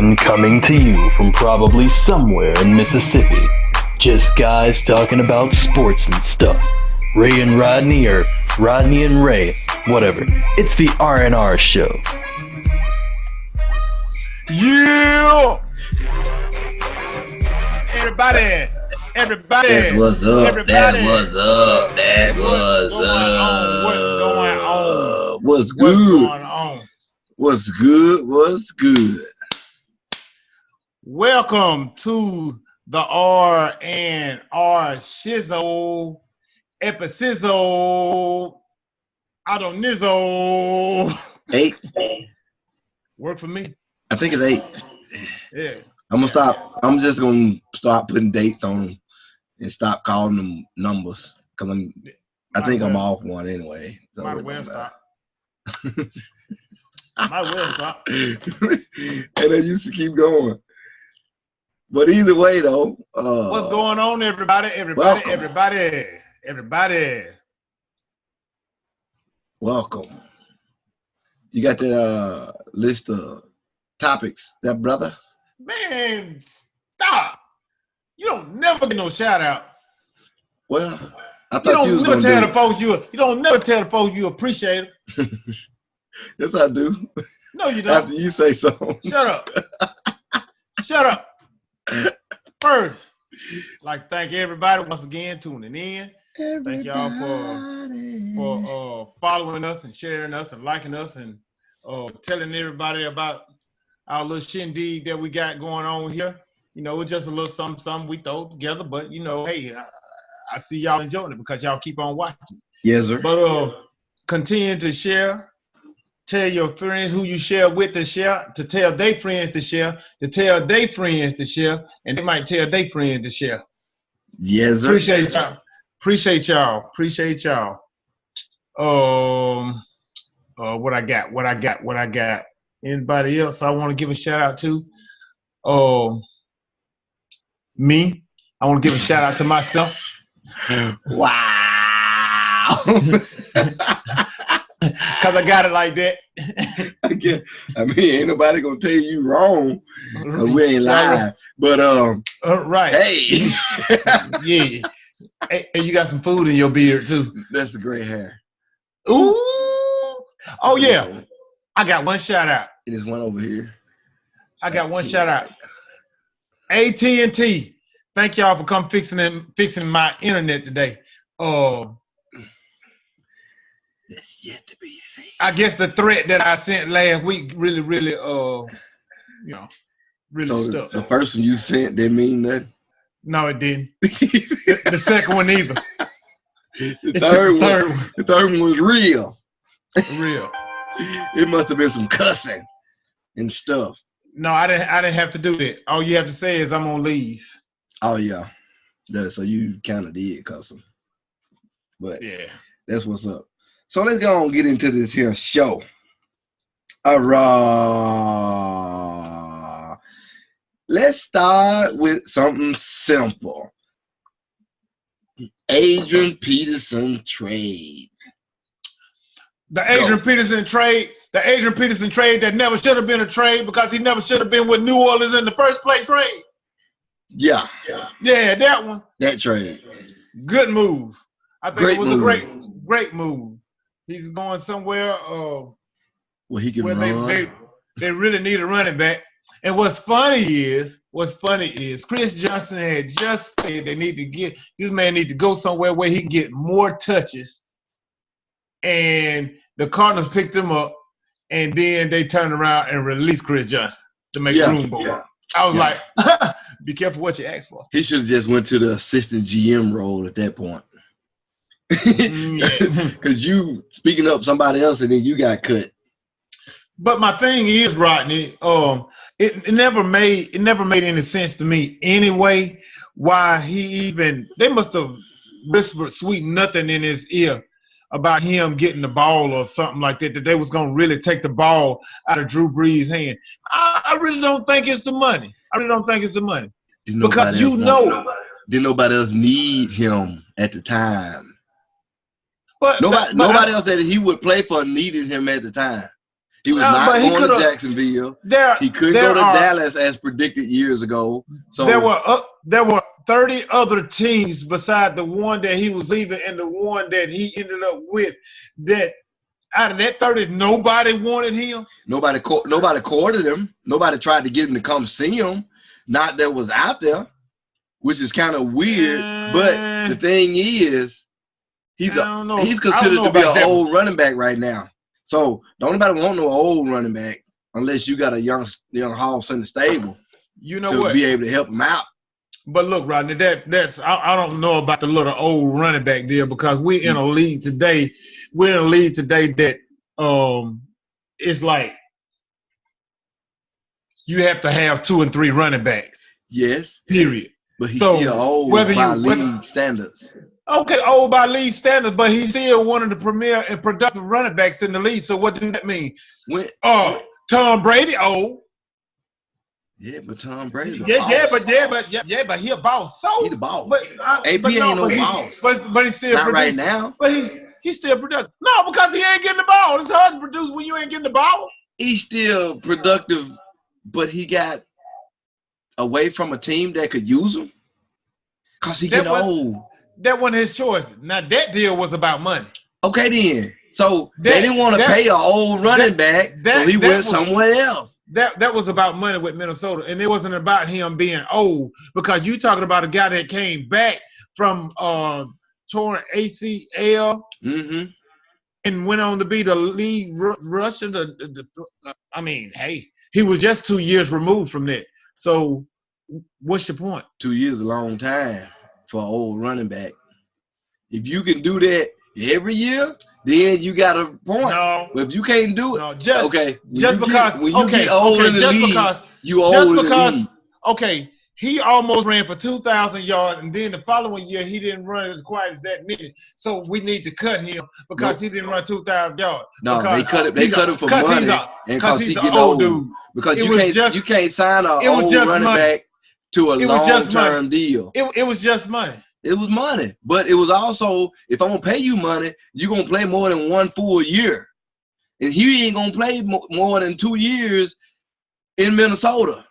And coming to you from probably somewhere in Mississippi, just guys talking about sports and stuff. Ray and Rodney, or Rodney and Ray, whatever. It's the R&R show. Yeah! Everybody! That's what's up. Everybody. That's what's up. What's going on? What's good? What's going on? What's good? What's good? Welcome to the R and R Shizzle episode. I don't nizzo. 8. Work for me. I think it's 8. Yeah. I'm just gonna start putting dates on them and stop calling them numbers because I think I'm off one anyway. So Might well stop. Might well stop. And I used to keep going. But either way, though. What's going on, everybody? Welcome. Everybody. Welcome. You got the list of topics, that brother? Man, stop. You don't never get no shout out. Well, I thought you was never gonna tell do the folks you don't never tell the folks you appreciate them. Yes, I do. No, you don't. After you say so. Shut up. Shut up. First, like thank everybody once again tuning in. Thank y'all for following us and sharing us and liking us and telling everybody about our little shindig that we got going on here. You know, it's just a little something we throw together, but you know, hey, I see y'all enjoying it because y'all keep on watching. Yes, sir. But continue to share. Tell your friends who you share with to share, to tell their friends to share, to tell their friends to share, and they might tell their friends to share. Yes, sir. Appreciate y'all. Appreciate y'all. What I got. Anybody else I want to give a shout out to? Me. I want to give a shout out to myself. Wow. Cause I got it like that. I mean, ain't nobody gonna tell you wrong. We ain't lying. But right. Hey. Yeah. Hey, you got some food in your beard too. That's the gray hair. Ooh. Oh yeah. I got one shout out. There's one over here. I got one shout out. AT&T. Thank y'all for come fixing my internet today. That's yet to be seen. I guess the threat that I sent last week really stuck. The first one you sent didn't mean nothing. No, it didn't. the second one either. The third one was real. Real. It must have been some cussing and stuff. No, I didn't have to do that. All you have to say is I'm gonna leave. Oh yeah. So you kind of did cuss him. But yeah, that's what's up. So let's go and get into this here show. All right. Let's start with something simple. Adrian Peterson trade. The Adrian Peterson trade that never should have been a trade because he never should have been with New Orleans in the first place, right? Yeah, that one. That trade. Good move. I think it was move. a great move. He's going somewhere where he can where run. They really need a running back. And what's funny is Chris Johnson had just said this man need to go somewhere where he can get more touches. And the Cardinals picked him up, and then they turned around and released Chris Johnson to make room for him. I was like, be careful what you ask for. He should have just went to the assistant GM role at that point. Because you speaking up somebody else and then you got cut. But my thing is, Rodney, it never made any sense to me anyway why they must have whispered sweet nothing in his ear about him getting the ball or something like that they was gonna really take the ball out of Drew Brees' hand. I really don't think it's the money. Because did nobody else need him at the time? But nobody else that he would play for needed him at the time. He was not going to Jacksonville. He could go to Dallas as predicted years ago. So there were 30 other teams beside the one that he was leaving and the one that he ended up with. That out of that 30, nobody wanted him. Nobody courted him. Nobody tried to get him to come see him. Not that was out there, which is kind of weird. But the thing is, he's considered to be an old running back right now. So don't nobody want no old running back unless you got a young horse in the stable. You know what? Be able to help him out. But look, Rodney, I don't know about the little old running back deal because we're in a league today. We're in a league today that it's like you have to have 2 and 3 running backs. Yes. Period. But he's still old by league standards. Okay, old by league standards, but he's still one of the premier and productive running backs in the league. So what does that mean? Tom Brady old. Yeah, but Tom Brady. But he a boss. So he the boss. But AP ain't no boss. But he's still not right now. But he's still productive. No, because he ain't getting the ball. It's hard to produce when you ain't getting the ball. He's still productive, but he got away from a team that could use him because he getting old. That wasn't his choice. Now, that deal was about money. Okay, then. So they didn't want to pay an old running back, so he went somewhere else. That was about money with Minnesota, and it wasn't about him being old because you talking about a guy that came back from torn ACL and went on to be the lead rusher. He was just 2 years removed from that. So what's your point? 2 years is a long time for an old running back. If you can do that every year, then you got a point. No. But if you can't do it, Okay, he almost ran for 2,000 yards, and then the following year he didn't run as quite as that many. So we need to cut him because he didn't run 2,000 yards. No, they cut him for money and because he's an old dude. Because you can't sign an old running back to a long-term deal. It was just money. It was money. But it was also, if I'm going to pay you money, you're going to play more than 1 full year. And he ain't going to play more than 2 years in Minnesota.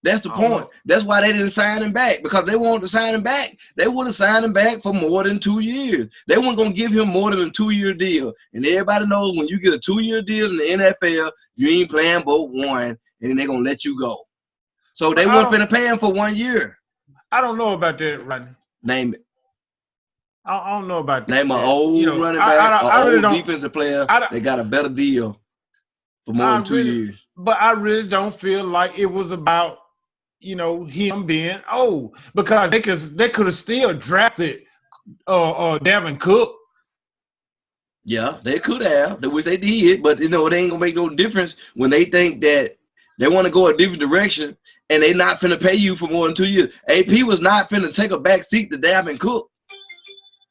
That's the point. That's why they didn't sign him back. Because they wanted to sign him back. They would have signed him back for more than 2 years. They weren't going to give him more than a 2-year deal. And everybody knows when you get a 2-year deal in the NFL, you ain't playing both one, and then they're going to let you go. So they weren't going to pay him for 1 year. I don't know about that, Rodney. Name it. I don't know about that. Name an old running back, old defensive player. They got a better deal for more than 2 years. But I really don't feel like it was about, him being old because they could have still drafted Dalvin Cook. Yeah, they could have, which they did, but it ain't gonna make no difference when they think that they want to go a different direction and they not finna pay you for more than 2 years. AP was not finna take a back seat to Dalvin Cook.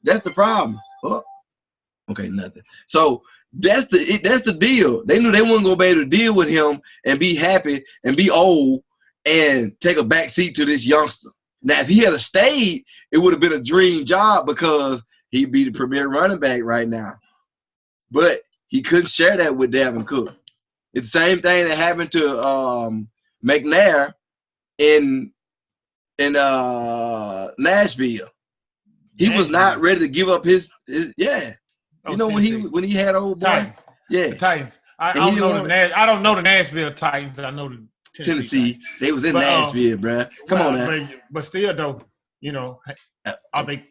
That's the problem. Oh, okay, nothing. So that's the deal. They knew they weren't gonna be able to deal with him and be happy and be old and take a back seat to this youngster. Now, if he had stayed, it would have been a dream job because he'd be the premier running back right now. But he couldn't share that with Dalvin Cook. It's the same thing that happened to McNair in Nashville. He was not ready to give up his when he had old boy. Titans. Yeah. The Titans. I don't know the Nashville Titans. I know the Tennessee. They was in Nashville, bruh. Come on now. But still, though, are they?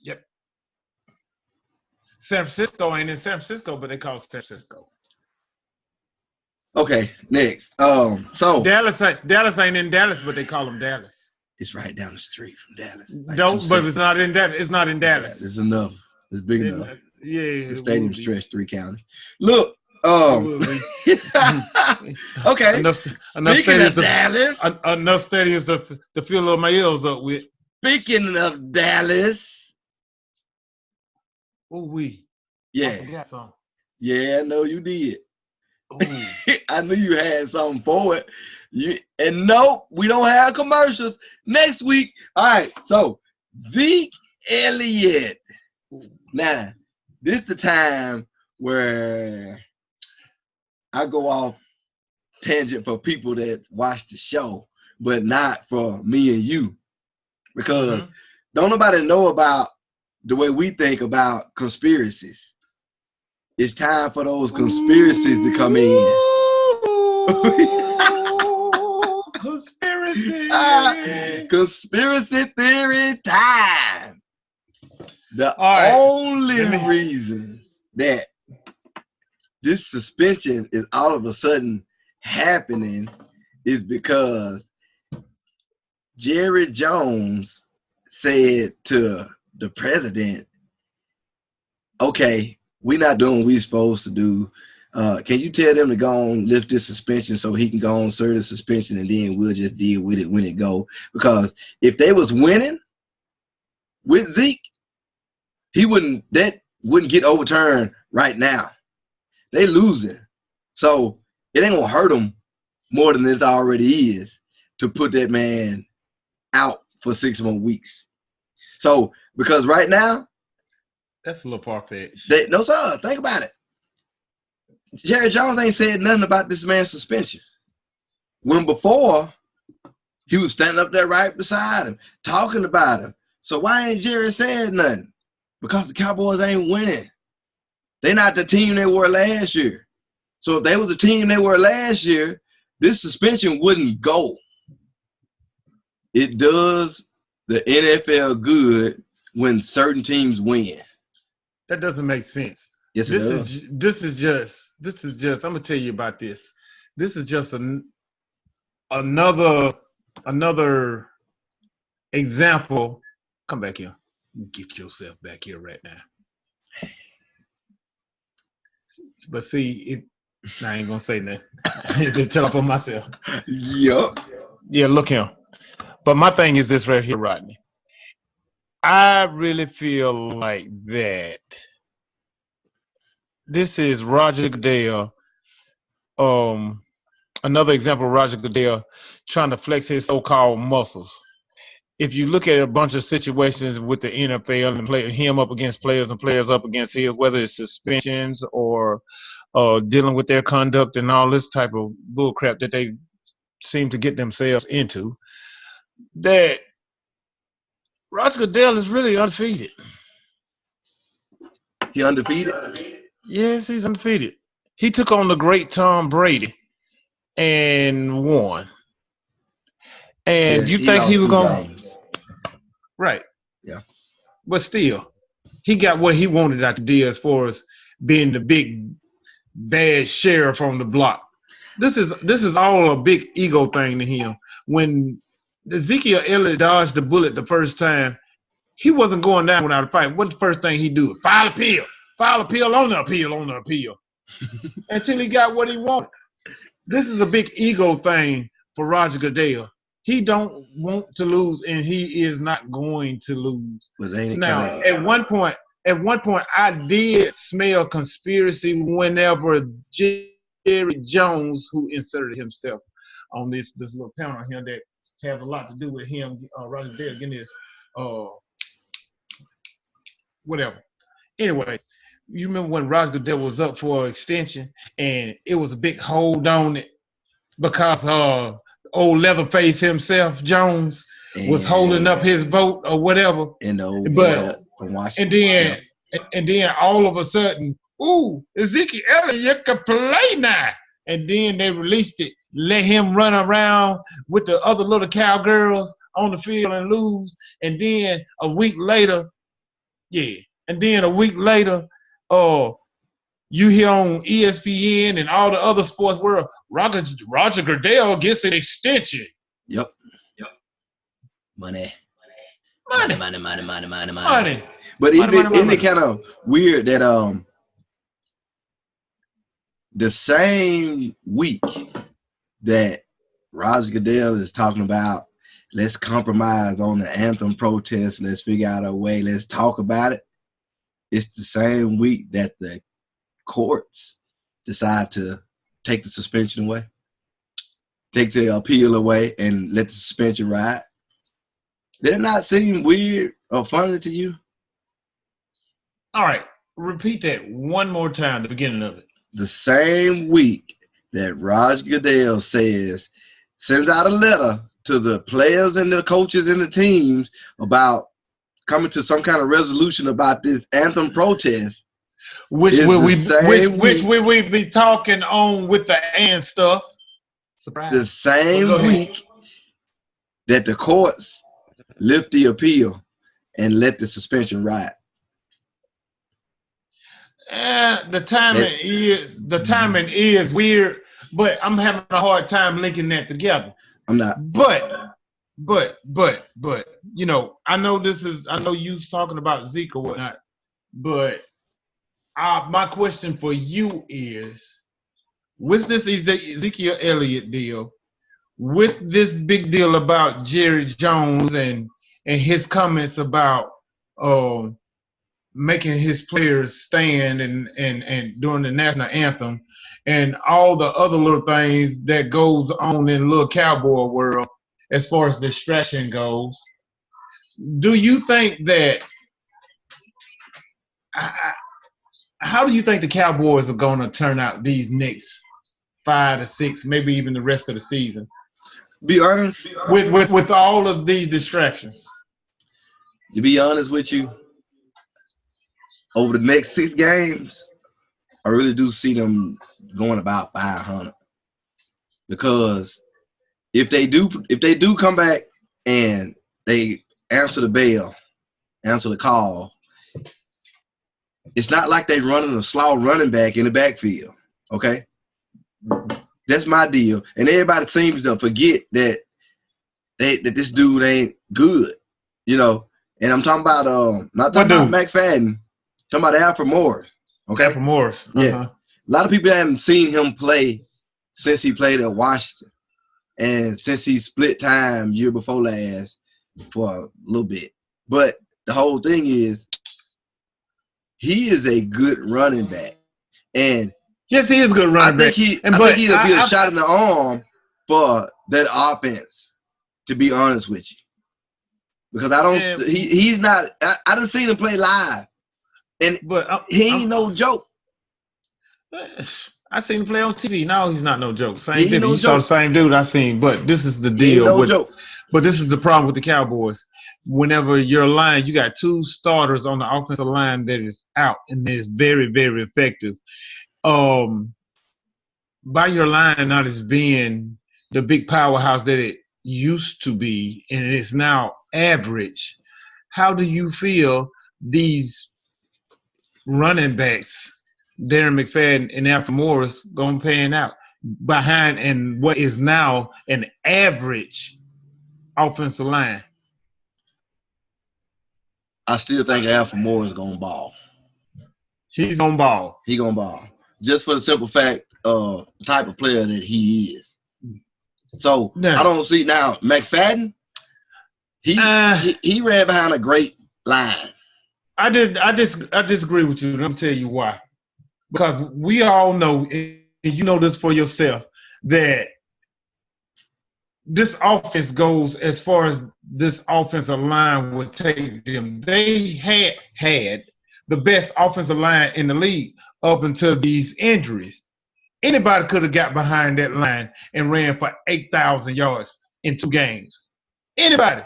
Yep. San Francisco ain't in San Francisco, but they call it San Francisco. Okay, next. So Dallas ain't in Dallas, but they call them Dallas. It's right down the street from Dallas. But it's not in Dallas. It's not in Dallas. It's enough. It's big enough. Yeah. The stadium stretched 3 counties. Look. Okay. Enough Dallas. Enough stadiums to fill my ears up with. Speaking of Dallas. Yeah. I forgot something. Yeah, I know you did. I knew you had something for it. And nope, we don't have commercials next week. All right, so Zeke Elliott. Now, this is the time where I go off tangent for people that watch the show, but not for me and you. Because don't nobody know about the way we think about conspiracies. It's time for those conspiracies to come in. Conspiracy. Conspiracy theory time. The only reasons that this suspension is all of a sudden happening is because Jerry Jones said to the president, okay, we're not doing what we're supposed to do. Can you tell them to go on lift this suspension so he can go on serve the suspension, and then we'll just deal with it when it go? Because if they was winning with Zeke, that wouldn't get overturned right now. They losing. So it ain't gonna hurt them more than it already is to put that man out for 6 more weeks. So because right now, that's a little far-fetched. No, sir. Think about it. Jerry Jones ain't said nothing about this man's suspension. When before, he was standing up there right beside him, talking about him. So why ain't Jerry said nothing? Because the Cowboys ain't winning. They're not the team they were last year. So if they were the team they were last year, this suspension wouldn't go. It does the NFL good when certain teams win. That doesn't make sense. Yes, this is just. I'm gonna tell you about this. This is just another example. Come back here. Get yourself back here right now. But see, I ain't gonna say nothing. I ain't gonna tell up on myself. Yup. Yeah, look here. But my thing is this right here, Rodney. I really feel like that this is Roger Goodell, another example of Roger Goodell trying to flex his so-called muscles. If you look at a bunch of situations with the NFL and play him up against players and players up against his, whether it's suspensions or dealing with their conduct and all this type of bullcrap that they seem to get themselves into, that Roger Goodell is really undefeated. He undefeated? Yes, he's undefeated. He took on the great Tom Brady and won. And you think he was going to... Right. Yeah. But still, he got what he wanted out the deal as far as being the big bad sheriff on the block. This is all a big ego thing to him. When Ezekiel Elliott dodged the bullet the first time, he wasn't going down without a fight. What's the first thing he do? File appeal. File appeal on the appeal on the appeal. Until he got what he wanted. This is a big ego thing for Roger Goodell. He don't want to lose, and he is not going to lose. Now, at one point, I did smell conspiracy whenever Jerry Jones, who inserted himself on this little panel here that has a lot to do with him, Roger Goodell getting this, whatever. Anyway, you remember when Roger Goodell was up for extension, and it was a big hold on it because old Leatherface himself, Jones, was holding up his vote or whatever. From Washington. And then all of a sudden, ooh, Ezekiel Elliott can play now. And then they released it, let him run around with the other little cowgirls on the field and lose. And then a week later, you hear on ESPN and all the other sports world, Roger Goodell gets an extension. Yep. Money. But isn't it kind of weird that the same week that Roger Goodell is talking about, let's compromise on the anthem protest, let's figure out a way, let's talk about it, it's the same week that the courts decide to take the suspension away, take the appeal away, and let the suspension ride. Did it not seem weird or funny to you? All right. Repeat that one more time, the beginning of it. The same week that Raj Goodell sends out a letter to the players and the coaches and the teams about coming to some kind of resolution about this anthem protest. Which will we be talking on with the and stuff? Surprise. The same week that the courts lift the appeal and let the suspension ride. The timing is weird, but I'm having a hard time linking that together. I'm not. But you know, I know you talking about Zeke or whatnot, but my question for you is, with this Ezekiel Elliott deal, with this big deal about Jerry Jones and his comments about making his players stand and during the national anthem and all the other little things that goes on in little cowboy world as far as distraction goes, do you think that how do you think the Cowboys are going to turn out these next 5 to 6, maybe even the rest of the season? Be honest with all of these distractions. To be honest with you, over the next 6 games, I really do see them going about 500. Because if they do come back and they answer the bell, answer the call, it's not like they running a slow running back in the backfield. Okay? That's my deal. And everybody seems to forget that this dude ain't good, you know. And I'm talking about not talking about McFadden, talking about Alfred Morris. Okay, Alfred Morris. Yeah, a lot of people haven't seen him play since he played at Washington, and since he split time year before last for a little bit. But the whole thing is, he is a good running back, and yes, he is a good running back. I think he'll be a shot in the arm for that offense. To be honest with you, because I don't, he's not. I done seen him play live, and he ain't no joke. I seen him play on TV. No, he's not no joke. Same dude. You saw the same dude I seen, but this is the deal. But this is the problem with the Cowboys. Whenever your line, you got 2 starters on the offensive line that is out and is very, very effective. By your line not as being the big powerhouse that it used to be, and it's now average. How do you feel these running backs, Darren McFadden and Alfred Morris, going to pan out behind and what is now an average offensive line? I still think Alfred Morris is going to ball. He's going to ball. He going to ball. Just for the simple fact of the type of player that he is. So I don't see now McFadden. He ran behind a great line. I disagree with you. Let me tell you why. Because we all know, and you know this for yourself, that this offense goes as far as this offensive line would take them. They had the best offensive line in the league up until these injuries. Anybody could have got behind that line and ran for 8,000 yards in 2 games. Anybody.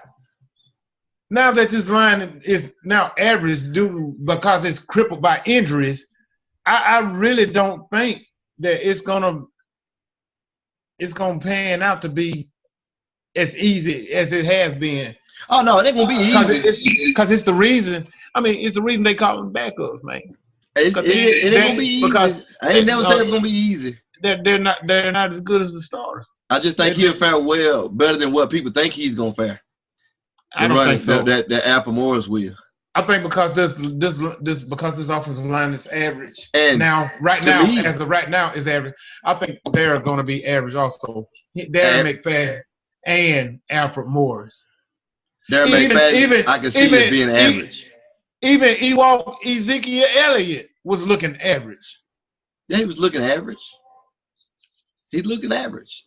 Now that this line is now average because it's crippled by injuries, I really don't think that it's gonna pan out to be as easy as it has been. Oh no, it ain't gonna be easy. Because it's the reason. I mean, it's the reason they call them backups, man. It ain't gonna be easy. Because I ain't never said it's gonna be easy. They're not as good as the stars. I just think he'll fare well better than what people think he's gonna fare. I don't think so. That Alfred Morris will. I think because this offensive line is average. And right now is average. I think they're going to be average also. Darren McFadden and Alfred Morris. Darren McFadden, I can see it being average. Even Ezekiel Elliott was looking average. Yeah, he was looking average. He's looking average.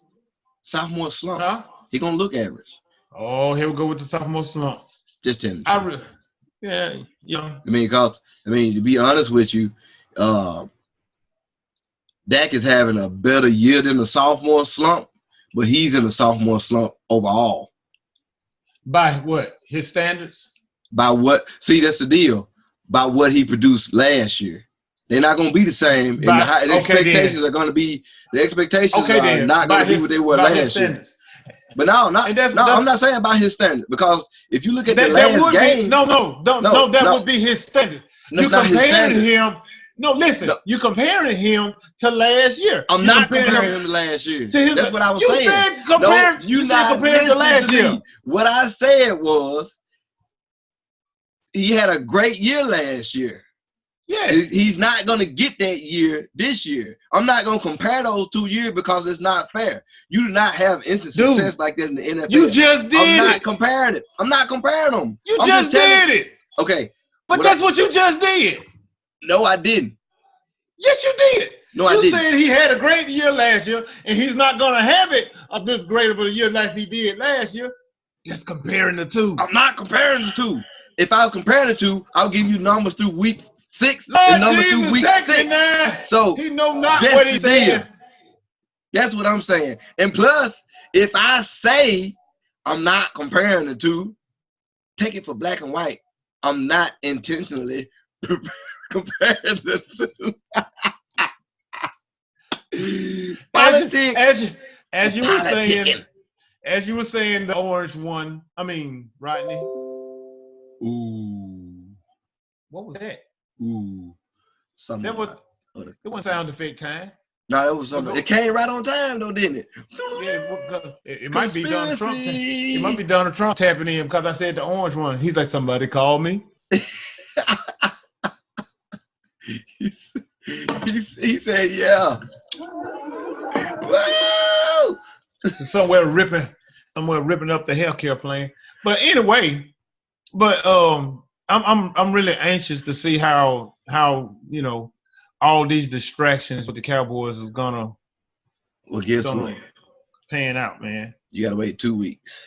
Sophomore slump. He gonna look average. Oh, here we go with the sophomore slump. Just 10. Yeah. I mean, to be honest with you, Dak is having a better year than the sophomore slump, but he's in the sophomore slump overall. By what? His standards? By what? See, that's the deal. By what he produced last year. They're not going to be the same. And the expectations are going to be, the expectations are not going to be what they were last year. But I'm not saying about his standard, because if you look at the last game. That would be his standard. You comparing him. No, listen. No. You comparing him to last year. I'm not comparing him to last year. That's what I was saying. You said comparing to last year. What I said was he had a great year last year. Yeah. He's not going to get that year this year. I'm not going to compare those 2 years because it's not fair. You do not have instant success like that in the NFL. You just did I'm not comparing it. I'm not comparing them. You just did it. Okay. But that's what you just did. No, I didn't. Yes, you did. No, I didn't. You said he had a great year last year, and he's not going to have it of this great of a year as he did last year. Just comparing the two. I'm not comparing the two. If I was comparing the two, I'll give you numbers through week 6 and numbers through week 6. So he know not what he did. That's what I'm saying. And plus, if I say I'm not comparing the two, take it for black and white. I'm not intentionally comparing the two. As you were saying, the orange one. I mean, Rodney. Ooh. What was that? Ooh. Something. It wasn't sound effect time. No, it was something. It came right on time though, didn't it? Yeah, it might be Donald Trump. It might be Donald Trump tapping in because I said the orange one. He's like, somebody called me. he said, yeah. Woo! somewhere ripping up the healthcare plan. But anyway, I'm really anxious to see how all these distractions with the Cowboys is gonna pan out, man. You gotta wait 2 weeks.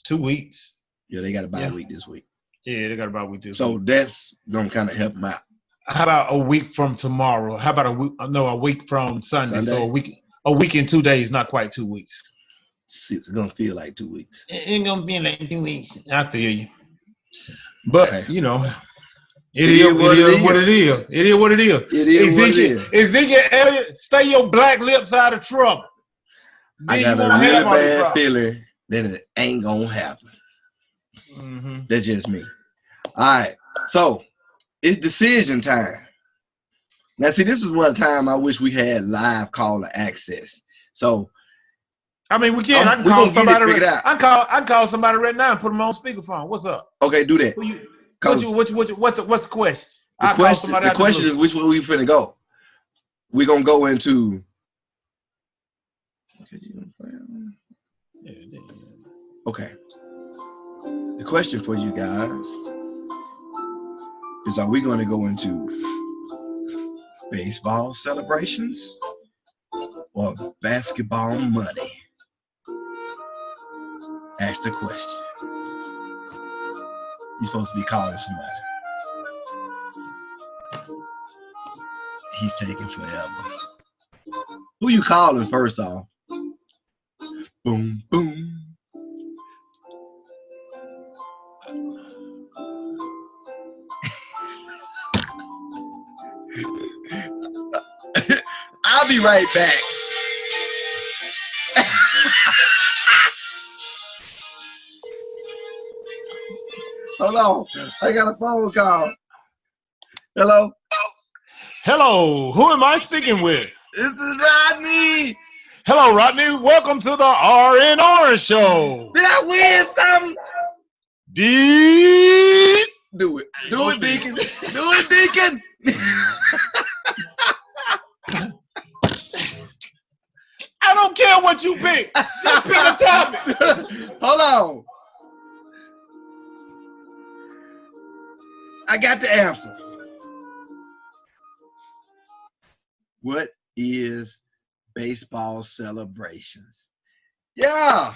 2 weeks. Yeah, they got a bye week this week. Yeah, they got a bye week this week. So that's gonna kind of help them out. How about a week from tomorrow? How about a week from Sunday? So a week and 2 days, not quite 2 weeks. It's gonna feel like 2 weeks. It ain't gonna be like 2 weeks. I feel you. But It is what it is. It is what it is. Ezekiel Elliott, stay your black lips out of trouble. I got a real bad feeling that it ain't gonna happen. Mm-hmm. That's just me. All right. So it's decision time. Now, see, this is one time I wish we had live caller access. So, I mean, we can. I can call somebody. I can call somebody right now and put them on speakerphone. What's up? Okay, do that. What's the question? The question is which way we finna go. We're gonna go into. Okay. The question for you guys is: are we going to go into baseball celebrations or basketball money? Ask the question. He's supposed to be calling somebody. He's taking forever. Who you calling first off? Boom, boom. I'll be right back. Hold on. I got a phone call. Hello? Hello. Who am I speaking with? This is Rodney. Hello, Rodney. Welcome to the R&R Show. Did I win something? Do it. Do it, Deacon. Do it, Deacon. I don't care what you pick. Just pick a topic. Hold on. I got the answer. What is baseball celebrations? Yeah.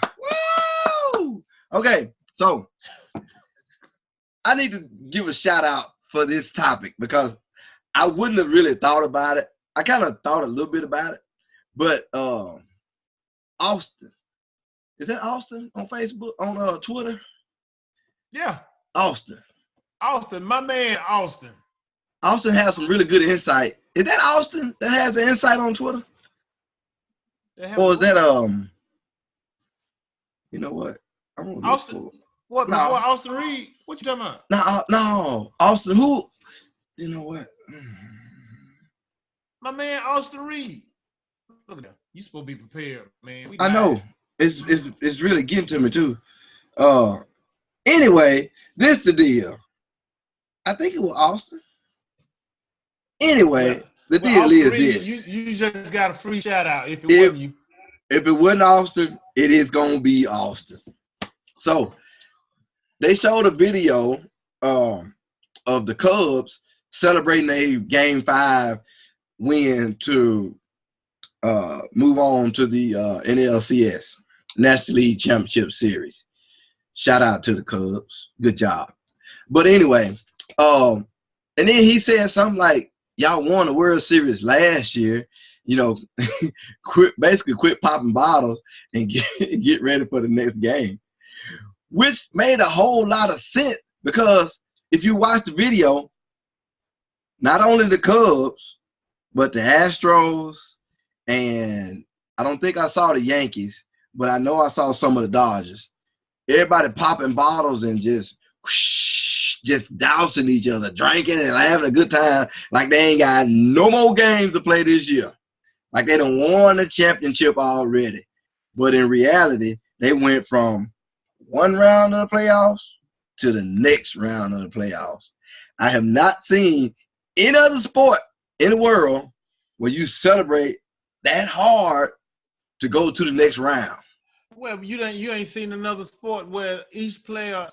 Woo! Okay, so I need to give a shout out for this topic because I wouldn't have really thought about it. I kind of thought a little bit about it, but Austin. Is that Austin on Facebook, on Twitter? Yeah. Austin, my man Austin. Austin has some really good insight. Is that Austin that has the insight on Twitter? Or is that you know what? Austin. What? No. Before Austin Reed? What you talking about? No. Austin who? You know what? My man Austin Reed. Look at that. You supposed to be prepared, man. I know. It's really getting to me too. Anyway, this the deal. I think it was Austin. Anyway, the deal Austin is Reed, this. You just got a free shout out if it wasn't you. If it wasn't Austin, it is gonna be Austin. So they showed a video of the Cubs celebrating a Game 5 win to move on to the NLCS National League Championship Series. Shout out to the Cubs. Good job. But anyway, and then he said something like, y'all won the World Series last year, you know, quit popping bottles and get ready for the next game, which made a whole lot of sense because if you watch the video, not only the Cubs, but the Astros, and I don't think I saw the Yankees, but I know I saw some of the Dodgers. Everybody popping bottles and just dousing each other, drinking and having a good time like they ain't got no more games to play this year. Like they done won the championship already. But in reality, they went from one round of the playoffs to the next round of the playoffs. I have not seen any other sport in the world where you celebrate that hard to go to the next round. Well, you ain't seen another sport where each player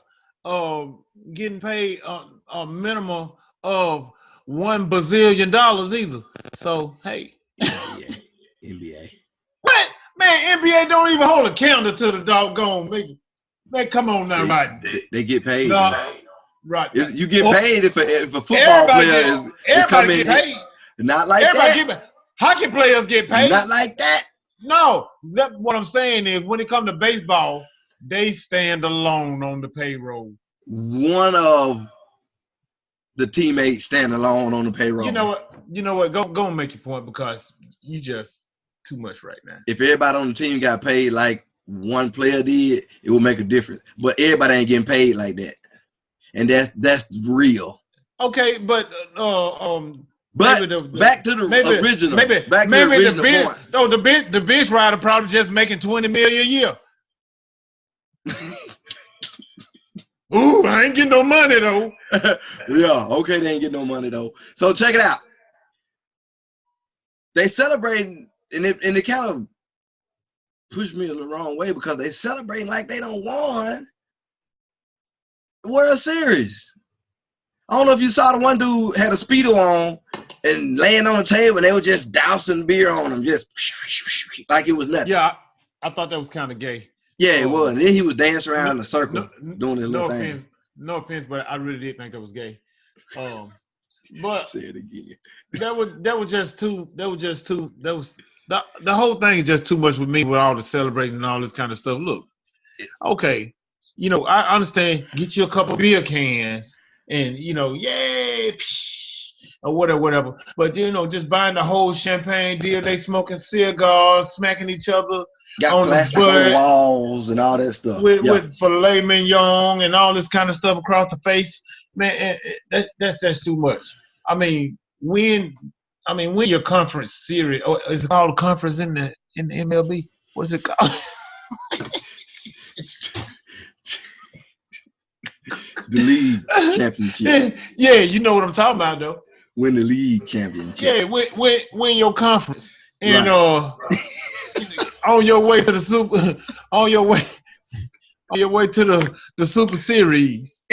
getting paid a minimum of $1 bazillion either. So hey, NBA. What? Man, NBA don't even hold a candle to the doggone. Man, come on now, right? They get paid. No, right. You get paid if a football player is coming in. Paid. Not like that. Hockey players get paid. Not like that. No, what I'm saying is when it comes to baseball, they stand alone on the payroll. One of the teammates stand alone on the payroll. You know what? Go and make your point because you just too much right now. If everybody on the team got paid like one player did, it would make a difference. But everybody ain't getting paid like that, and that's real. Okay, but back to the original. Point. No, the bitch rider probably just making $20 million a year. Ooh, I ain't getting no money though. Yeah, okay, they ain't getting no money though. So check it out. They celebrating, and it kind of pushed me in the wrong way because they celebrating like they don't won the World Series. I don't know if you saw the one dude had a Speedo on and laying on the table and they were just dousing beer on him, just like it was nothing. Yeah, I thought that was kind of gay. Yeah, it was. And then he was dancing around in a circle doing his little thing. No offense, but I really did think that was gay. But say it again. That was just too. The whole thing is just too much with me with all the celebrating and all this kind of stuff. Look, okay, I understand. Get you a couple beer cans and yay, or whatever. But just buying the whole champagne deal. They smoking cigars, smacking each other. Got on plastic the butt, on walls and all that stuff. With filet mignon and all this kind of stuff across the face. Man, that's too much. I mean, win your conference series. Oh, is it called a conference in the MLB? What's it called? The league championship. Yeah, you know what I'm talking about though. Win the league championship. Yeah, win your conference. And right. On your way to the super the Super Series.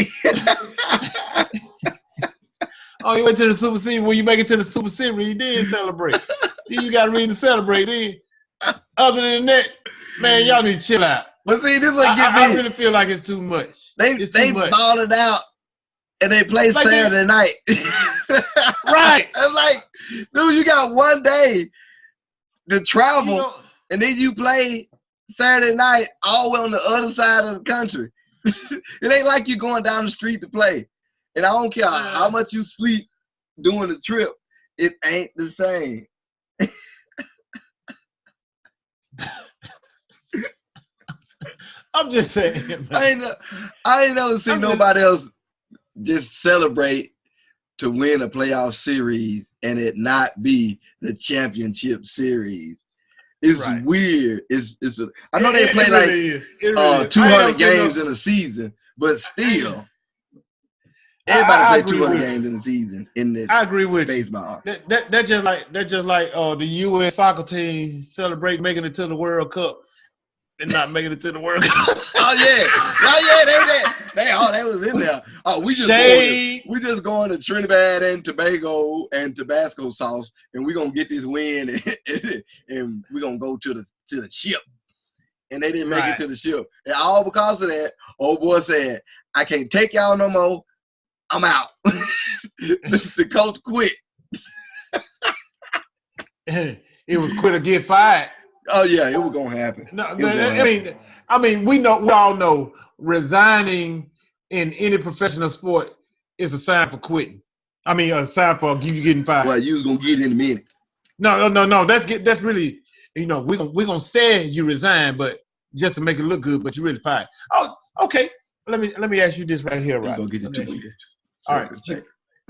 On your way to the Super Series, when you make it to the Super Series, then celebrate. Then you got a reason to celebrate then. Other than that, man, y'all need to chill out. But see, this is what I really feel like it's too much. They balled it out and they play Like Saturday night. Right. I'm like, dude, you got one day to travel, and then you play Saturday night all the way on the other side of the country. It ain't like you going down the street to play. And I don't care how much you sleep doing the trip, it ain't the same. I'm just saying, man. I ain't never seen nobody else just celebrate to win a playoff series and it not be the championship series. It's weird. I know they play really 200 games in a season, but still, everybody play 200 games in a season in the I agree with baseball. You. That's just like the U.S. soccer team celebrate making it to the World Cup and not making it to the World Cup. They was in there. Oh, we just going to Trinidad and Tobago and Tabasco sauce, and we're gonna get this win, and we're gonna go to the ship. And they didn't make it to the ship, and all because of that. Old boy said, "I can't take y'all no more. I'm out." The coach quit. It was quit or get fired. Oh yeah, it was gonna happen. No, I mean, we all know resigning in any professional sport is a sign for quitting. I mean, a sign for you getting fired. Well, you was gonna get it in a minute. No. That's really, we're gonna say you resign, but just to make it look good, but you really fired. Oh, okay. Let me ask you this right here, right? Go get it 2 weeks. All right.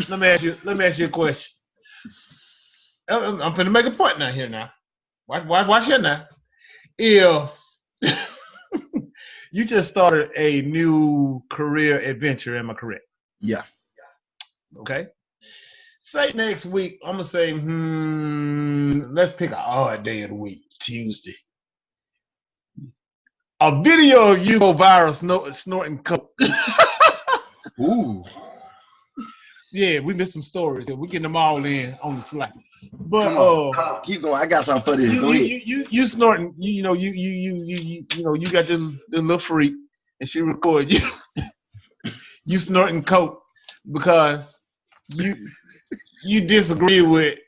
Let me ask you a question. I'm finna make a point now. Watch here now. If you just started a new career adventure, am I correct? Yeah. Okay. Say next week, I'm gonna say, let's pick an odd day of the week, Tuesday. A video of you go viral snorting coke. Ooh. Yeah, we missed some stories. We getting them all in on the Slack. But keep going. I got something for this. Go ahead. You snorting. You got the little freak, and she record you. You snorting coke because you disagree with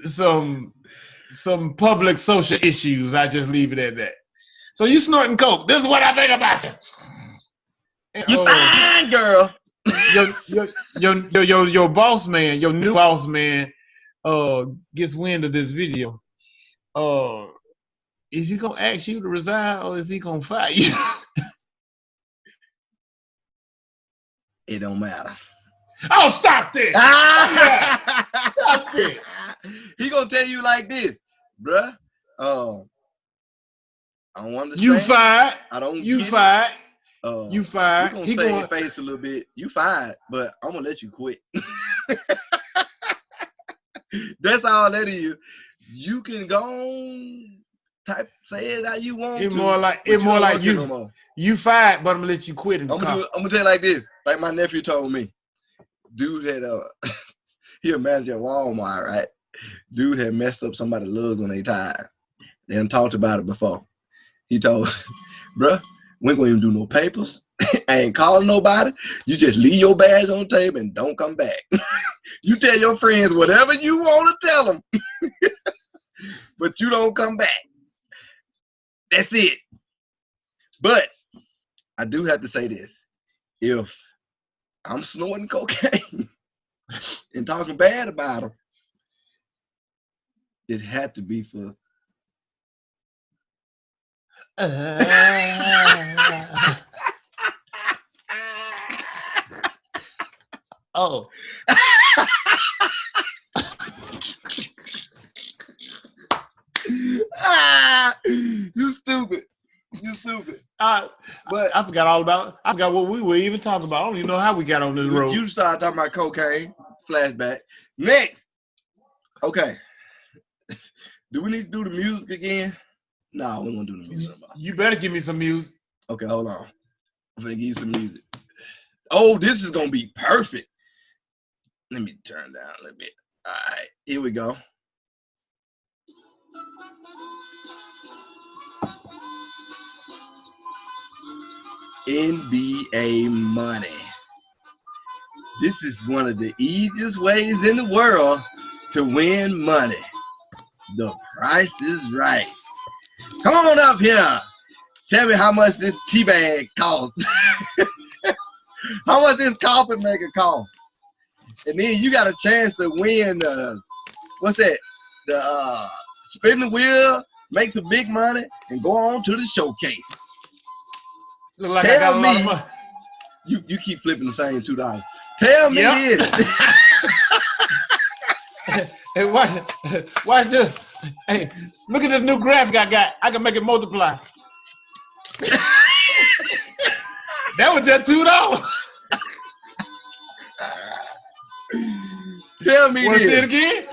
some public social issues. I just leave it at that. So you snorting coke. This is what I think about you. You fine, girl. Your boss man, your new boss man, gets wind of this video. Is he gonna ask you to resign or is he gonna fire you? It don't matter. Oh, stop this! Stop this! He gonna tell you like this, bruh. I don't understand. You fired. I don't. You fired. You fired. He gonna say your face a little bit. You fired, but I'm gonna let you quit. That's all that is. You can go on, say it how you want. It's more like you. No, you fired, but I'm gonna let you quit. I'm gonna tell you like this. Like my nephew told me. Dude had he a manager at Walmart, right? Dude had messed up somebody's lugs when they tired. They done talked about it before. He told, bruh, we ain't gonna even do no papers. I ain't calling nobody. You just leave your badge on the table and don't come back. You tell your friends whatever you want to tell them, but you don't come back. That's it. But I do have to say this. If I'm snorting cocaine and talking bad about them, it had to be for oh. You stupid. You stupid. But I forgot all about it. I forgot what we were even talking about. I don't even know how we got on this road. You started talking about cocaine. Flashback. Next. Okay. Do we need to do the music again? No, we're gonna do the music. You better give me some music. Okay, hold on. I'm gonna give you some music. Oh, this is gonna be perfect. Let me turn down a little bit. All right, here we go. NBA money. This is one of the easiest ways in the world to win money. The Price is Right. Come on up here. Tell me how much this tea bag costs. How much this coffee maker costs. And then you got a chance to win what's that? The spin the wheel, make some big money, and go on to the showcase. Look like I got a lot of money. You keep flipping the same $2. Tell me this. Hey, watch this. Hey, look at this new graphic I got. I can make it multiply. That was just $2. Tell me Want to this. see it again?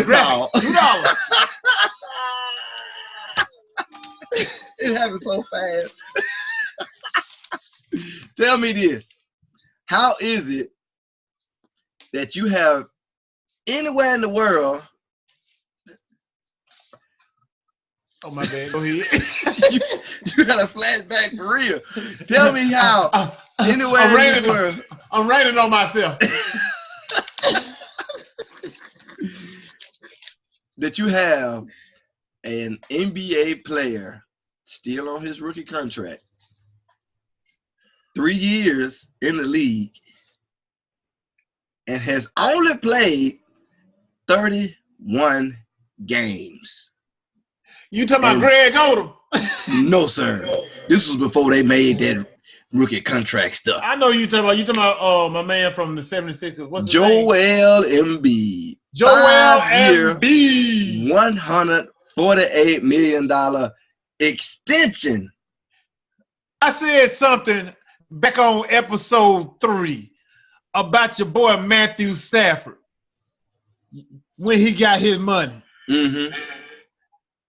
No. $2. It happened so fast. Tell me this. How is it that you have anywhere in the world? Oh, my bad. Go ahead. you got a flashback for real. Tell me how anywhere in the world. I'm raining on myself. That you have an NBA player still on his rookie contract, 3 years in the league, and has only played 31 games. You talking about Greg Odom? No, sir. This was before they made that rookie contract stuff. I know you talking about my man from the 76ers. What's his name? Joel Embiid. Joel Embiid. $148 million extension. I said something back on episode 3 about your boy Matthew Stafford when he got his money. Mm-hmm.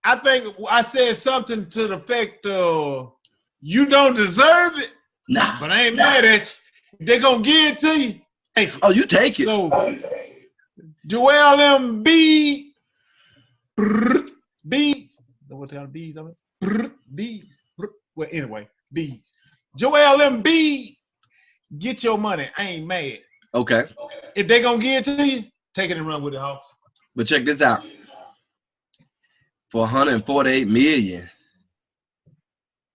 I think I said something to the effect of, you don't deserve it, but I ain't mad at you. They're going to give it to you. Take it. Oh, you take it. So, Joel Embiid, bees. What kind of bees? Bees. Well, anyway, bees. Joel Embiid, get your money. I ain't mad. Okay. If they gonna give it to you, take it and run with it, Hawks. But check this out. For $148 million,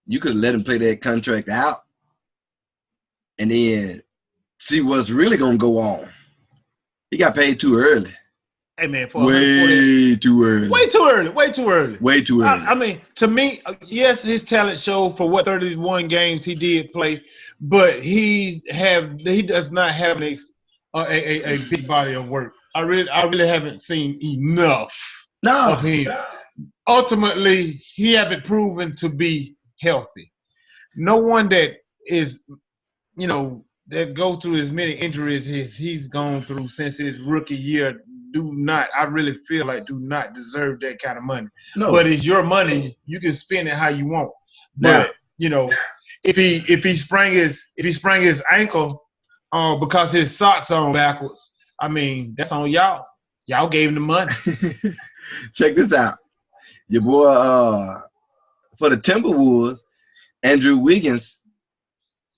you could have let him play that contract out and then see what's really gonna go on. He got paid too early. Hey man, for way too early. Way too early. Way too early. Way too early. I mean, to me, yes, his talent showed for what 31 games he did play, but he does not have a big body of work. I really haven't seen enough of him. Ultimately, he haven't proven to be healthy. No one that is, that goes through as many injuries as he's gone through since his rookie year I really feel like do not deserve that kind of money. No. But it's your money. You can spend it how you want. But if he sprang his ankle because his socks on backwards, I mean, that's on y'all. Y'all gave him the money. Check this out. Your boy for the Timberwolves, Andrew Wiggins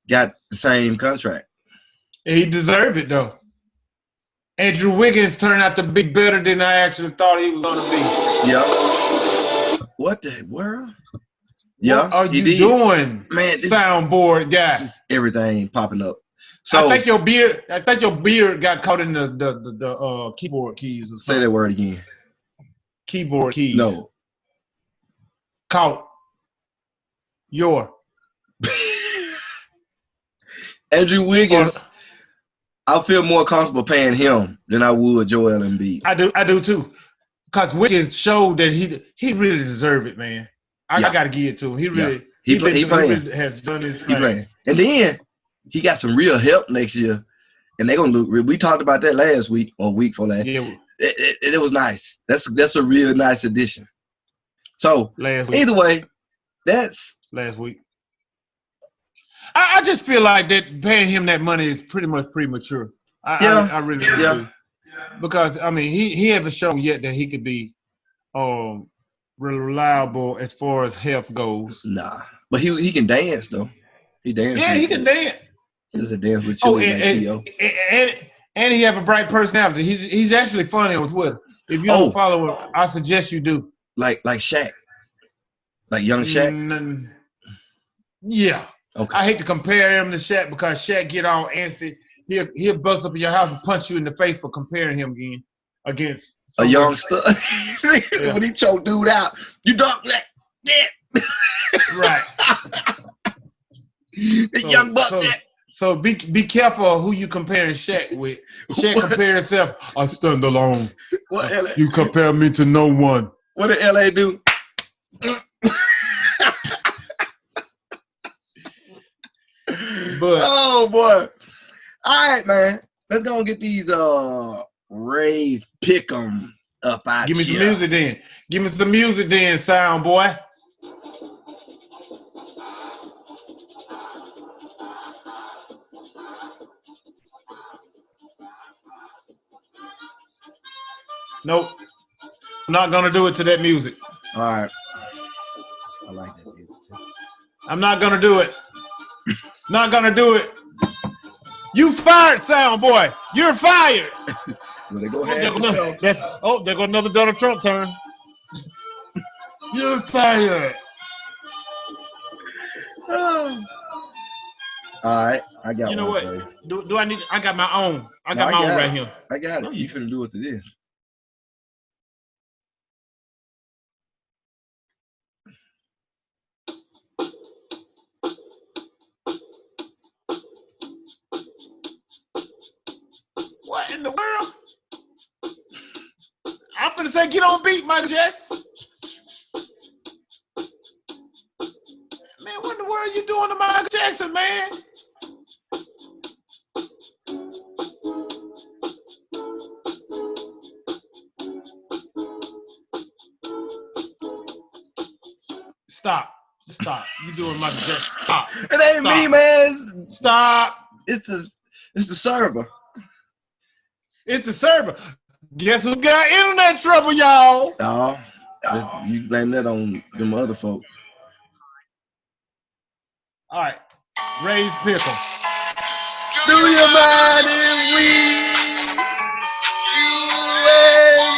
got the same contract. And he deserved it though. Andrew Wiggins turned out to be better than I actually thought he was going to be. Yeah. What the world? Yeah. What are you doing, man? Soundboard guy. Everything popping up. So I think your beard got caught in the keyboard keys or something. Say that word again. Keyboard keys. No. Caught. Andrew Wiggins. I feel more comfortable paying him than I would Joel Embiid. I do too, because Wiggins showed that he really deserved it, man. I got to give it to him. He really he really has done his thing. And then he got some real help next year, and they're gonna look. We talked about that last week or week for last. Yeah, it was nice. That's a real nice addition. So either way, that's last week. I just feel like that paying him that money is pretty much premature. I really do. Because, I mean, he hasn't shown yet that he could be reliable as far as health goes. Nah. But he can dance, though. He dances. Yeah, he can dance. There's a dance with Oh, Chili like T.O. and he have a bright personality. He's actually funny on Twitter. If you don't follow him, I suggest you do. Like Shaq. Like young Shaq? Yeah. Okay. I hate to compare him to Shaq because Shaq get all antsy. He'll bust up in your house and punch you in the face for comparing him against a youngster. When he choked dude out, you dunk that. Yeah. Right. Young buck that. So be careful who you comparing Shaq with. Shaq compare himself, I stand alone. You compare me to no one. What did LA do? But oh boy. All right, man. Let's go and get these Ray Pick'em up out. Give me some music then. Give me some music then, sound boy. Nope. I'm not gonna do it to that music. All right. I like that music too. I'm not gonna do it. Not gonna do it. You fired, sound boy. You're fired. Well, they go there go another Donald Trump turn. You're fired. All right, I got. You know one what? Do I need? I got my own. I got my own right here. I got it. You finna do it to this. What in the world? I'm finna say get on beat, Michael Jackson. Man, what in the world are you doing to Michael Jackson, man? Stop. You doing Michael Jackson. Stop. It ain't me, man. Stop. It's the server. It's the server. Guess who got internet trouble, y'all? No, you blame that on them other folks. All right, Ray's Pickle. Do you mind if we, you and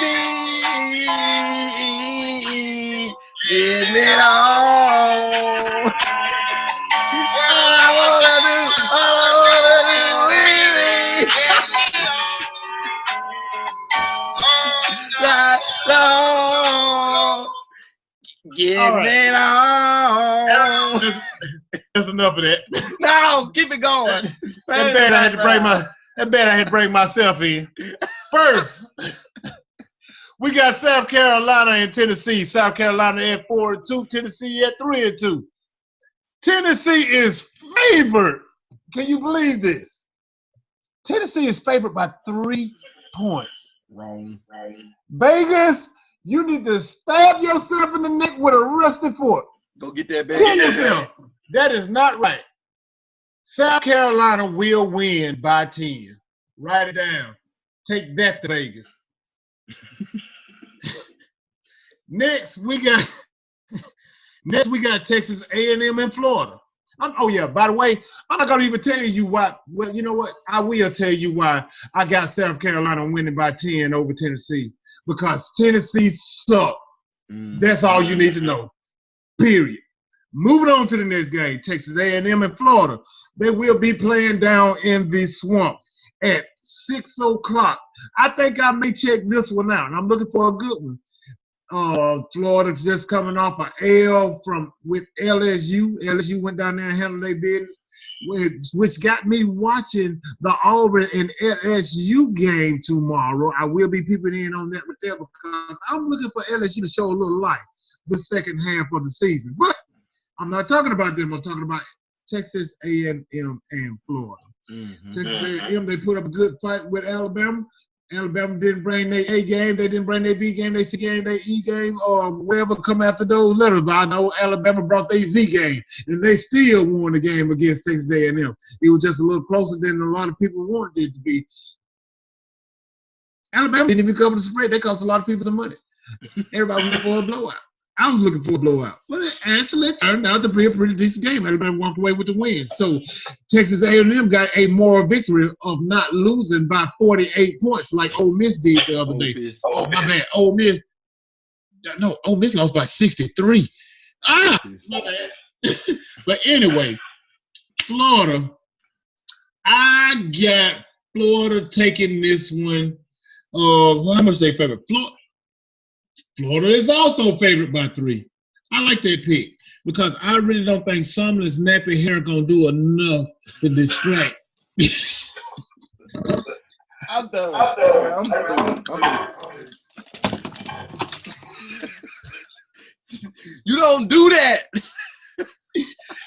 me, give it all? All I wanna do is give it all. That's enough of that. No, keep it going. That bad I had to bring myself in. First, we got South Carolina and Tennessee. South Carolina at 4-2, Tennessee at 3-2. Tennessee is favored. Can you believe this? Tennessee is favored by 3 points. Wrong. Vegas, you need to stab yourself in the neck with a rusty fork. Go get that baby. Kill yourself. That is not right. South Carolina will win by 10. Write it down. Take that to Vegas. Next, we got Texas A&M and Florida. By the way, I'm not going to even tell you why. Well, you know what? I will tell you why I got South Carolina winning by 10 over Tennessee. Because Tennessee sucks. That's all you need to know. Period. Moving on to the next game, Texas A&M and Florida. They will be playing down in the swamp at 6 o'clock. I think I may check this one out, and I'm looking for a good one. Florida's just coming off an L with LSU. LSU went down there and handled their business, which got me watching the Auburn and LSU game tomorrow. I will be peeping in on that with them because I'm looking for LSU to show a little life the second half of the season. But I'm not talking about them. I'm talking about Texas A&M and Florida. Texas A&M, they put up a good fight with Alabama. Alabama didn't bring their A game. They didn't bring their B game, their C game, their E game, or whatever come after those letters. But I know Alabama brought their Z game, and they still won the game against Texas A&M. It was just a little closer than a lot of people wanted it to be. Alabama didn't even cover the spread. They cost a lot of people some money. Everybody went for a blowout. I was looking for a blowout. But it actually turned out to be a pretty decent game. Everybody walked away with the win. So Texas A&M got a moral victory of not losing by 48 points like Ole Miss did the other day. Oh, my bad. Ole Miss. No, Ole Miss lost by 63. My bad. But anyway, Florida. I got Florida taking this one. How much they favorite? Florida is also favored by 3. I like that pick because I really don't think Sumlin's nappy hair gonna do enough to distract. I'm done. I'm done. You don't do that.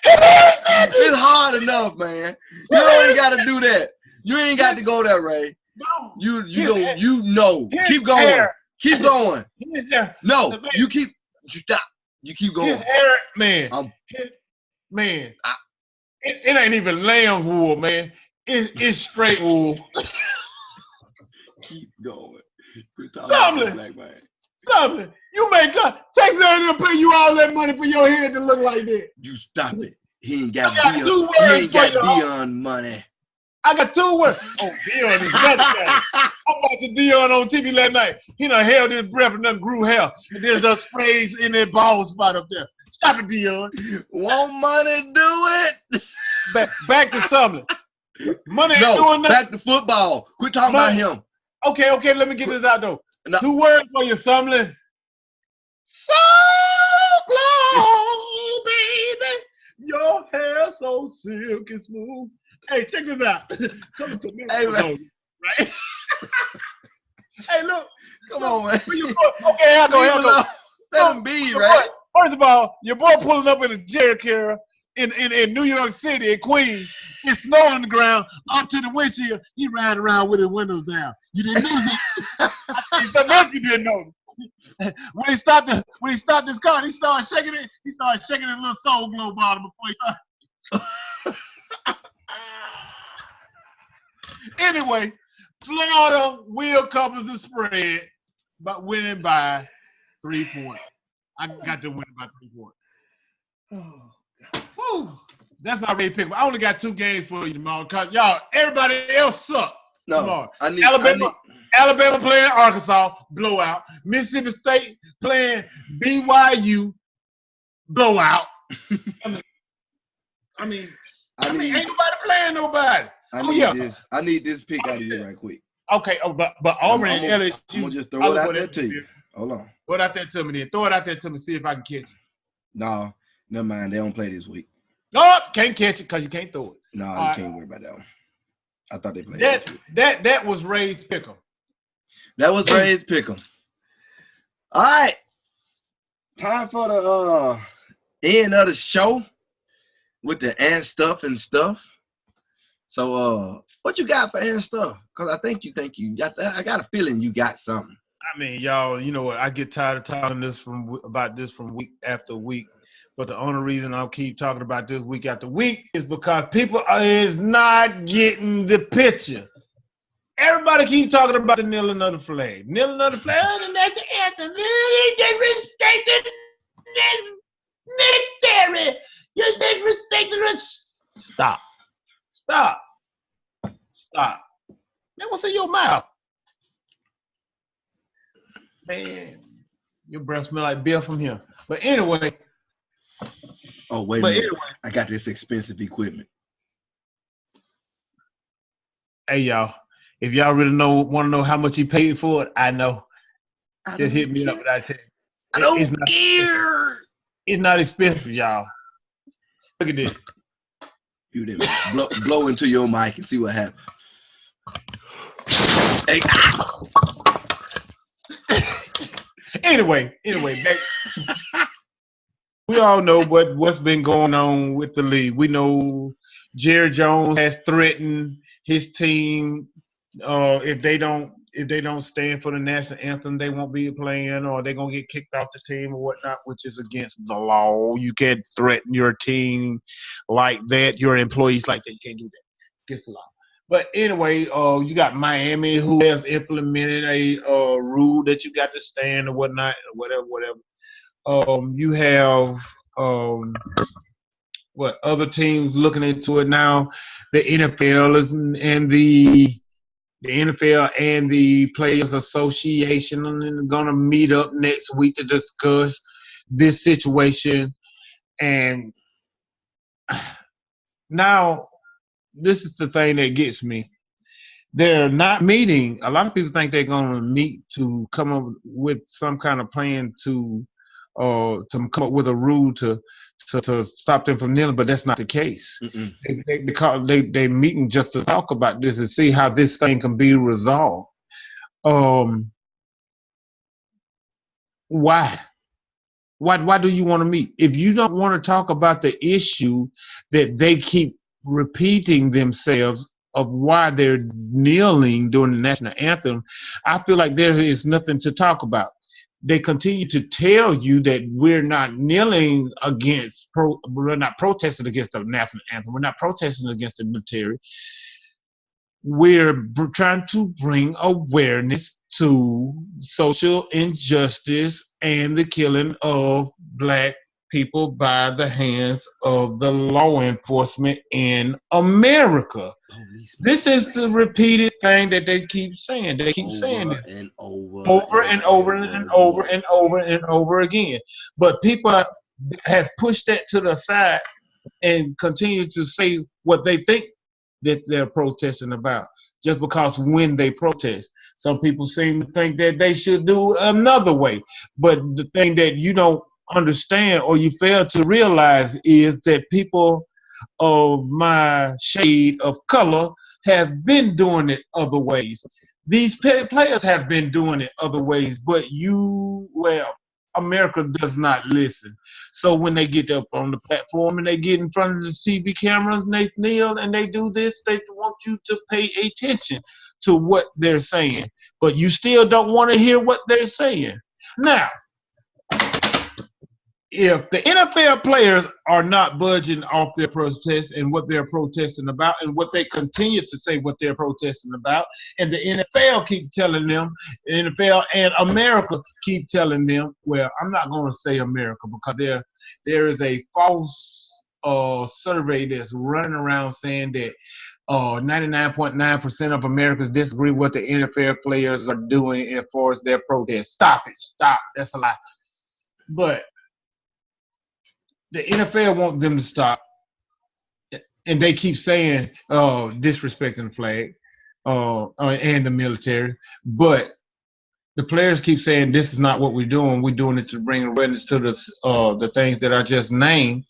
It's hard enough, man. You ain't got to do that. You ain't got to go there, Ray. No. You know. Keep going. Keep going. No, you stop. You keep going. His hair, man. It ain't even lamb wool, man. It's straight wool. Keep going. Something. You make up. Texas A&M pay you all that money for your head to look like that. You stop it. He ain't got Dion money. I got 2 words. Oh, Dion is another guy. I watched Dion on TV last night. He done held his breath and done grew hair. And there's those sprays in that bald spot up there. Stop it, Dion. Won't money do it? Back to something. Money ain't doing nothing. Back to football. Quit talking about him. Okay, let me get this out though. No. 2 words for you, Sumlin. So long, baby. Your hair so silky smooth. Hey, check this out. Coming to me. Hey, man. Right? Hey, look. Come on, man. Okay, I'll go. Let him be, right? First of all, your boy pulling up in a Jerry Curl in New York City, in Queens. It's snow on the ground, up to the windshield. He riding around with his windows down. You didn't notice it. Something else you didn't know. When he stopped his car, he started shaking it. He started shaking his little soul glow bottom before he started. Anyway, Florida will cover the spread, but winning by 3 points. I got them winning by 3 points. Oh, God. Whew. That's my ready pick. I only got 2 games for you tomorrow because y'all, everybody else suck. No, Alabama playing Arkansas, blowout. Mississippi State playing BYU, blowout. I mean, ain't nobody playing nobody. I need this pick out of you right quick. Okay, but Auburn and LSU. I'm gonna just throw it out there to you. Hold on. Throw it out there to me then. Throw it out there to me, see if I can catch it. No, never mind. They don't play this week. No, can't catch it because you can't throw it. No, you can't worry about that one. I thought they played that was Ray's pick'em. That was Ray's pick'em. All right. Time for the end of the show with the and stuff. So what you got for and stuff? Because I think you got that. I got a feeling you got something. I mean, y'all, you know what? I get tired of talking about this from week after week. But the only reason I'll keep talking about this week after week is because people is not getting the picture. Everybody keep talking about the kneeling of the flag. Kneeling of the flag, and that's the anthem. You disrespected military. You disrespected us. Stop. Man, what's in your mouth? Man, your breath smell like beer from here. But anyway. Oh, wait a minute. Anyway, I got this expensive equipment. Hey, y'all. If y'all really want to know how much he paid for it, I know. Just hit me up and I tell you. I don't care. It's not expensive, y'all. Look at this. You didn't blow into your mic and see what happens. Hey. Anyway, we all know what's been going on with the league. We know Jerry Jones has threatened his team. If they don't stand for the national anthem, they won't be playing, or they're gonna get kicked off the team or whatnot, which is against the law. You can't threaten your team like that, your employees like that. You can't do that. Against the law. But anyway, you got Miami who has implemented a rule that you got to stand or whatnot, or whatever. You have what other teams looking into it now? The NFL is and the NFL and the Players Association are going to meet up next week to discuss this situation. And now, this is the thing that gets me. They're not meeting. A lot of people think they're going to meet to come up with some kind of plan to come up with a rule to stop them from kneeling, but that's not the case. They meeting just to talk about this and see how this thing can be resolved. Why? Why do you want to meet? If you don't want to talk about the issue that they keep repeating themselves of why they're kneeling during the national anthem, I feel like there is nothing to talk about. They continue to tell you that we're not kneeling against, we're not protesting against the national anthem, we're not protesting against the military. We're trying to bring awareness to social injustice and the killing of Black people by the hands of the law enforcement in America. This is the repeated thing that they keep saying. They keep saying it over and over again. But people has pushed that to the side and continue to say what they think that they're protesting about, just because when they protest. Some people seem to think that they should do another way. But the thing that you don't understand or you fail to realize is that people of my shade of color have been doing it other ways. These players have been doing it other ways, but America does not listen. So when they get up on the platform and they get in front of the TV cameras and they kneel and they do this, they want you to pay attention to what they're saying. But you still don't want to hear what they're saying. Now, if the NFL players are not budging off their protests and what they're protesting about and what they continue to say what they're protesting about, and the NFL keep telling them, the NFL and America keep telling them, well, I'm not going to say America because there is a false survey that's running around saying that 99.9% of Americans disagree with what the NFL players are doing as far as their protests. Stop it. Stop. That's a lie. But the NFL wants them to stop, and they keep saying, disrespecting the flag and the military. But the players keep saying, this is not what we're doing. We're doing it to bring awareness to the things that I just named.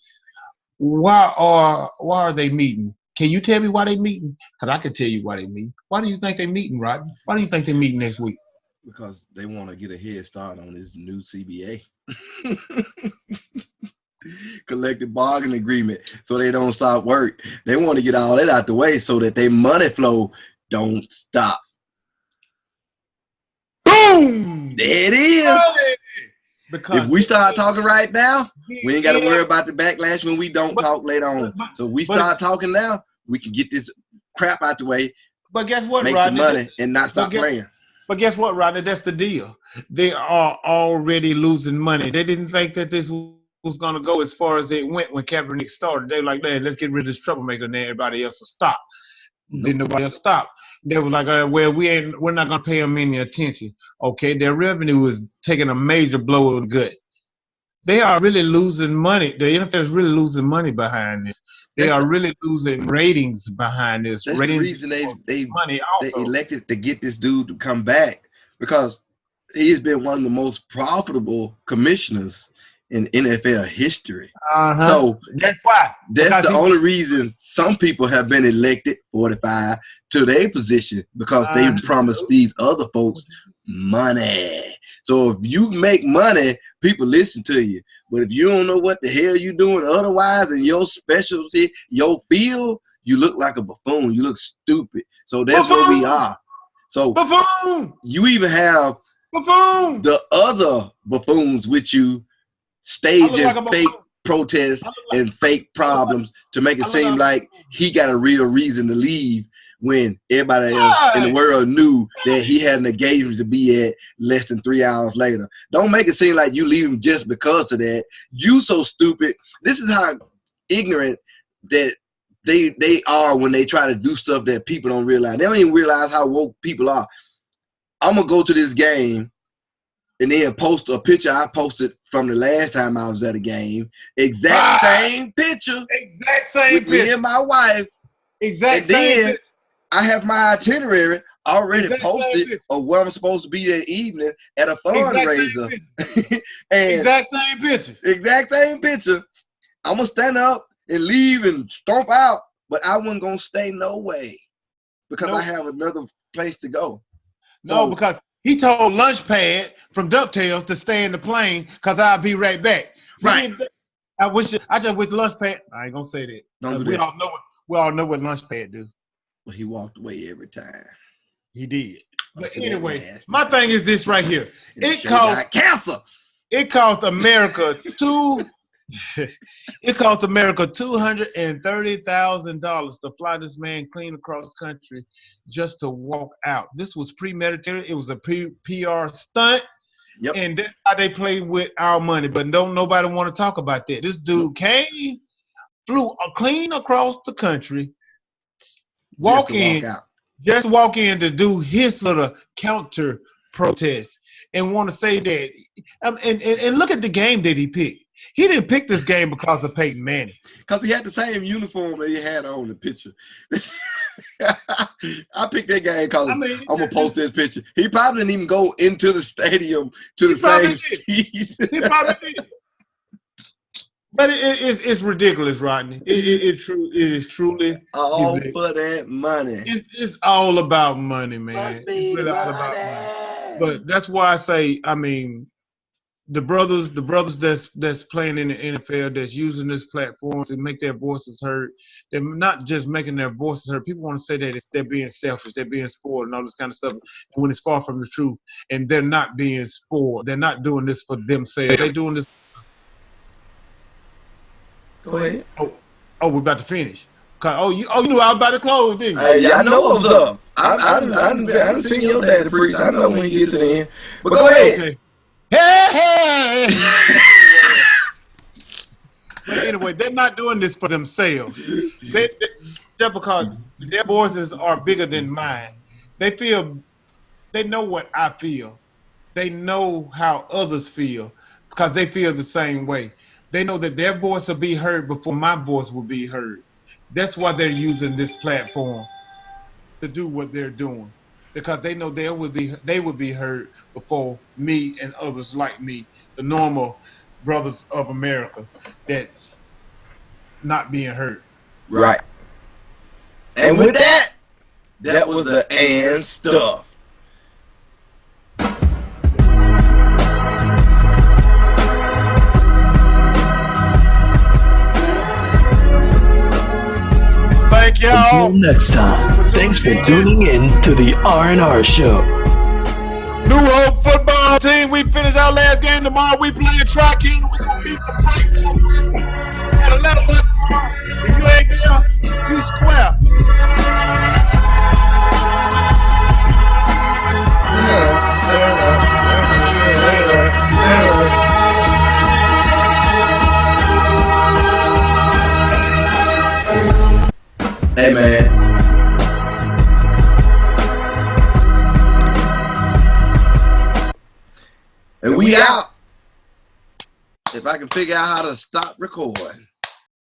Why are they meeting? Can you tell me why they meeting? Because I can tell you why they meeting. Why do you think they meeting, Rodney? Why do you think they meeting next week? Because they want to get a head start on this new CBA. Collective bargaining agreement, so they don't stop work. They want to get all that out the way so that their money flow don't stop. Boom! There it is. Because if we start talking right now, we ain't got to worry about the backlash when we don't talk later on. So if we start talking now, we can get this crap out the way. But guess what, make Rodney? some money and not stop playing. But guess what, Rodney? That's the deal. They are already losing money. They didn't think that this was going to go as far as it went when Kaepernick started. They were like, man, let's get rid of this troublemaker and everybody else will stop. Nope. Then nobody else stopped. They were like, well, we're not going to pay them any attention. Okay, their revenue was taking a major blow of the gut. They are really losing money. The NFL is really losing money behind this. They are really losing ratings behind this. That's ratings the reason they also. elected to get this dude to come back, because he's been one of the most profitable commissioners in NFL history. So that's why. That's the only reason some people have been elected 45 to their position, because they promised these other folks money. So if you make money, people listen to you. But if you don't know what the hell you're doing otherwise in your specialty, your field, you look like a buffoon. You look stupid. So that's where we are. So you even have the other buffoons with you staging fake protests and fake problems to make it seem like he got a real reason to leave, when everybody else in the world knew that he had an engagement to be at less than 3 hours later. Don't make it seem like you leave him just because of that. You so stupid. This is how ignorant that they are when they try to do stuff that people don't realize. They don't even realize how woke people are. I'm going to go to this game and then post a picture I posted from the last time I was at a game. Exact same picture. Exact same with picture. Me and my wife. Exact and same then picture. I have my itinerary already Exact posted of where I'm supposed to be that evening at a fundraiser. Exact same picture. Exact same picture. I'm going to stand up and leave and stomp out, but I wasn't going to stay no way because I have another place to go. No, because he told Lunchpad from DuckTales to stay in the plane because I'll be right back. Right. I just wish Lunchpad. I ain't gonna say that. Don't do we that. We all know what Lunchpad do. But he walked away every time. He did. But anyway, my thing is this right here. It cost America $230,000 to fly this man clean across country just to walk out. This was premeditated. It was a PR stunt. Yep. And that's how they play with our money. But don't nobody want to talk about that. This dude flew clean across the country, walk in to do his little counter protest and want to say that. And look at the game that he picked. He didn't pick this game because of Peyton Manning. Because he had the same uniform that he had on the picture. I picked that game because I'm going to post this picture. He probably didn't even go into the stadium to the same seats. He probably did. But it's ridiculous, Rodney. It is truly all for that money. It's all about money, man. It's really all about money. But that's why I say, I mean, the brothers that's playing in the NFL, that's using this platform to make their voices heard. They're not just making their voices heard. People want to say that they're being selfish, they're being spoiled, and all this kind of stuff. When it's far from the truth, and they're not being spoiled. They're not doing this for themselves. They're doing this. Go ahead. Oh, we're about to finish. You knew I was about to close, didn't you? Hey, I know what's up. I done seen your daddy preach. I know when you get to the end. But go ahead. Okay. Hey! But anyway, they're not doing this for themselves. Just because their voices are bigger than mine. They know what I feel. They know how others feel because they feel the same way. They know that their voice will be heard before my voice will be heard. That's why they're using this platform to do what they're doing. Because they know they would be heard before me and others like me, the normal brothers of America that's not being heard. Right. And with that was the and stuff. Thank y'all. Until next time, thanks for tuning in to the R&R Show. New Hope football team, we finished our last game tomorrow. We playing Tri-County. We're going to beat the Price at 11 tomorrow. If you ain't there, you square. Hey, man. And we out. If I can figure out how to stop recording.